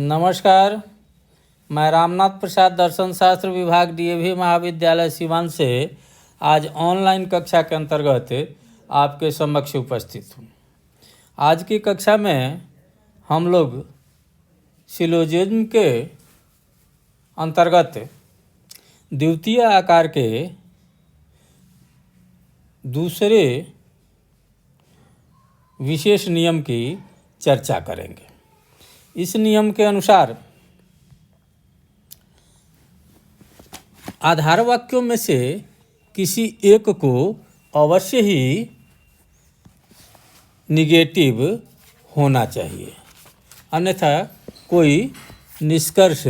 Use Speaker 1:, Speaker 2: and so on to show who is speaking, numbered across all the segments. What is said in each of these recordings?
Speaker 1: नमस्कार। मैं रामनाथ प्रसाद दर्शन शास्त्र विभाग डीएवी महाविद्यालय सिवान से आज ऑनलाइन कक्षा के अंतर्गत आपके समक्ष उपस्थित हूँ। आज की कक्षा में हम लोग सिलोजिज्म के अंतर्गत द्वितीय आकार के दूसरे विशेष नियम की चर्चा करेंगे। इस नियम के अनुसार आधार वाक्यों में से किसी एक को अवश्य ही निगेटिव होना चाहिए, अन्यथा कोई निष्कर्ष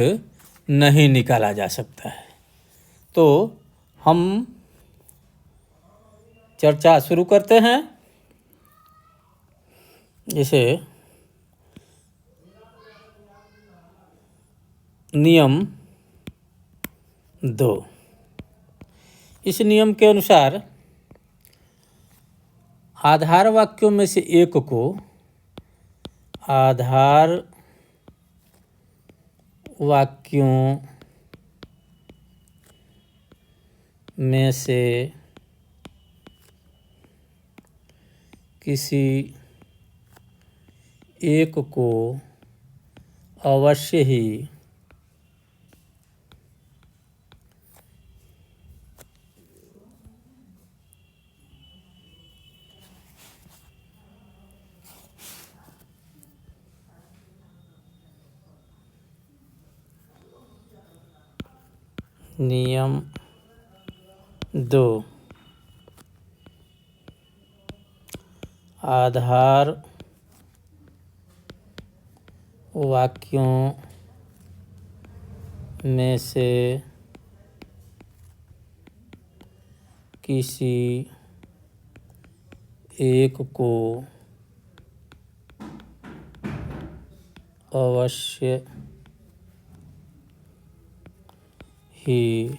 Speaker 1: नहीं निकाला जा सकता है। तो हम चर्चा शुरू करते हैं। जैसे नियम 2, इस नियम के अनुसार आधार वाक्यों में से एक को आधार वाक्यों में से किसी एक को अवश्य ही नियम 2 आधार वाक्यों में से किसी एक को अवश्य ही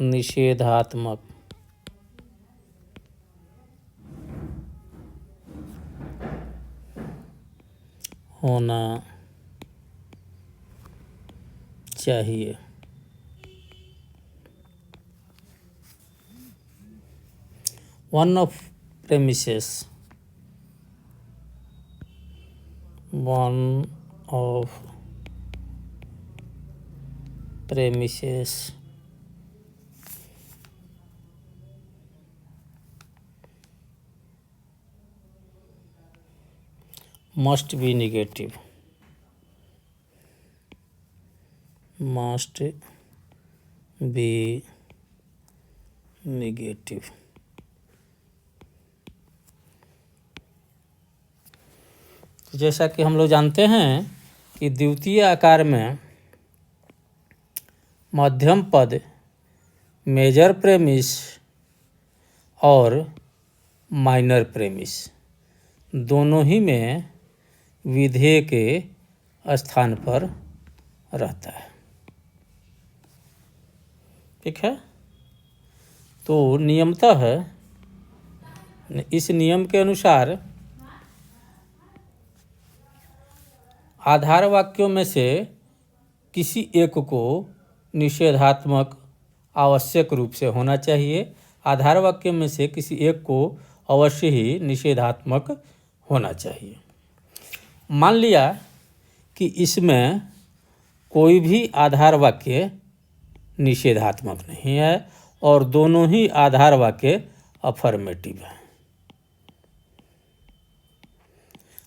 Speaker 1: निषेधात्मक होना चाहिए। One of premises must be negative. जैसा कि हम लोग जानते हैं कि द्वितीय आकार में मध्यम पद मेजर प्रेमिस और माइनर प्रेमिस दोनों ही में विधेय के स्थान पर रहता है। ठीक है। तो नियमतः इस नियम के अनुसार आधार वाक्यों में से किसी एक को निषेधात्मक आवश्यक रूप से होना चाहिए। आधार वाक्य में से किसी एक को अवश्य ही निषेधात्मक होना चाहिए। मान लिया कि इसमें कोई भी आधार वाक्य निषेधात्मक नहीं है और दोनों ही आधार वाक्य अफर्मेटिव है।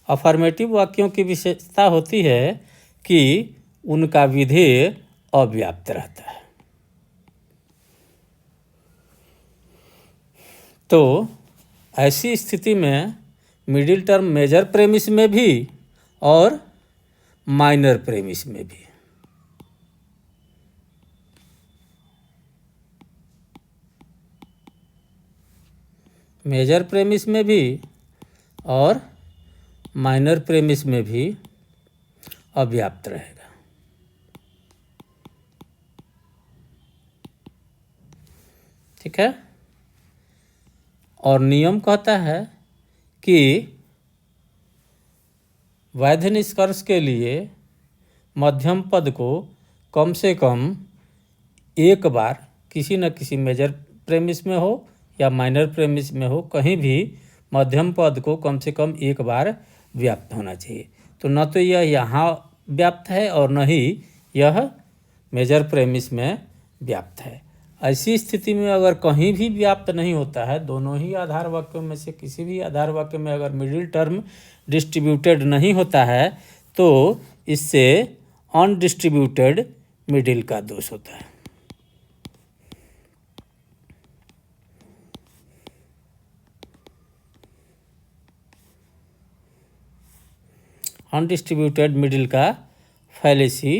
Speaker 1: अफर्मेटिव वाक्यों की विशेषता होती है कि उनका विधेय अव्याप्त रहता है। तो ऐसी स्थिति में मिडिल टर्म मेजर प्रेमिस में भी और माइनर प्रेमिस में भी मेजर प्रेमिस में भी और माइनर प्रेमिस में भी अव्याप्त रहेगा। ठीक है। और नियम कहता है कि वैध निष्कर्ष के लिए मध्यम पद को कम से कम एक बार किसी न किसी मेजर प्रेमिस में हो या माइनर प्रेमिस में हो, कहीं भी मध्यम पद को कम से कम एक बार व्याप्त होना चाहिए। तो न तो यह यहाँ व्याप्त है और न ही यह मेजर प्रेमिस में व्याप्त है। ऐसी स्थिति में अगर कहीं भी व्याप्त नहीं होता है, दोनों ही आधार वाक्यों में से किसी भी आधार वाक्य में अगर मिडिल टर्म डिस्ट्रीब्यूटेड नहीं होता है, तो इससे अनडिस्ट्रीब्यूटेड मिडिल का दोष होता है। अनडिस्ट्रीब्यूटेड मिडिल का फैलेसी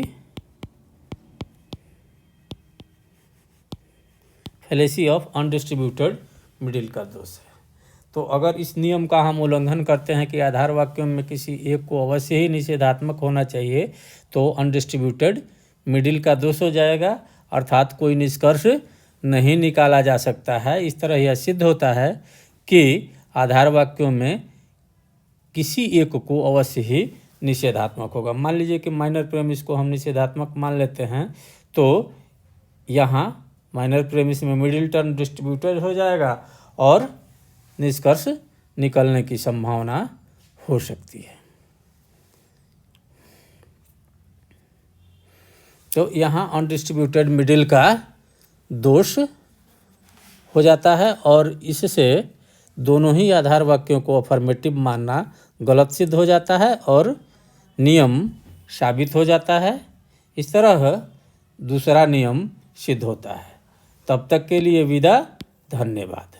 Speaker 1: ऑफ अनडिस्ट्रीब्यूटेड मिडिल का दोष है। तो अगर इस नियम का हम उल्लंघन करते हैं कि आधार वाक्यों में किसी एक को अवश्य ही निषेधात्मक होना चाहिए, तो अनडिस्ट्रीब्यूटेड मिडिल का दोष हो जाएगा, अर्थात कोई निष्कर्ष नहीं निकाला जा सकता है। इस तरह यह सिद्ध होता है कि आधार वाक्यों में किसी एक को अवश्य ही निषेधात्मक होगा। मान लीजिए कि माइनर प्रेमिस को हम निषेधात्मक मान लेते हैं, तो यहाँ माइनर प्रेमिस में मिडिल टर्म डिस्ट्रीब्यूटेड हो जाएगा और निष्कर्ष निकलने की संभावना हो सकती है। तो यहाँ अनडिस्ट्रीब्यूटेड मिडिल का दोष हो जाता है और इससे दोनों ही आधार वाक्यों को अफर्मेटिव मानना गलत सिद्ध हो जाता है और नियम साबित हो जाता है। इस तरह दूसरा नियम सिद्ध होता है। तब तक के लिए विदा, धन्यवाद।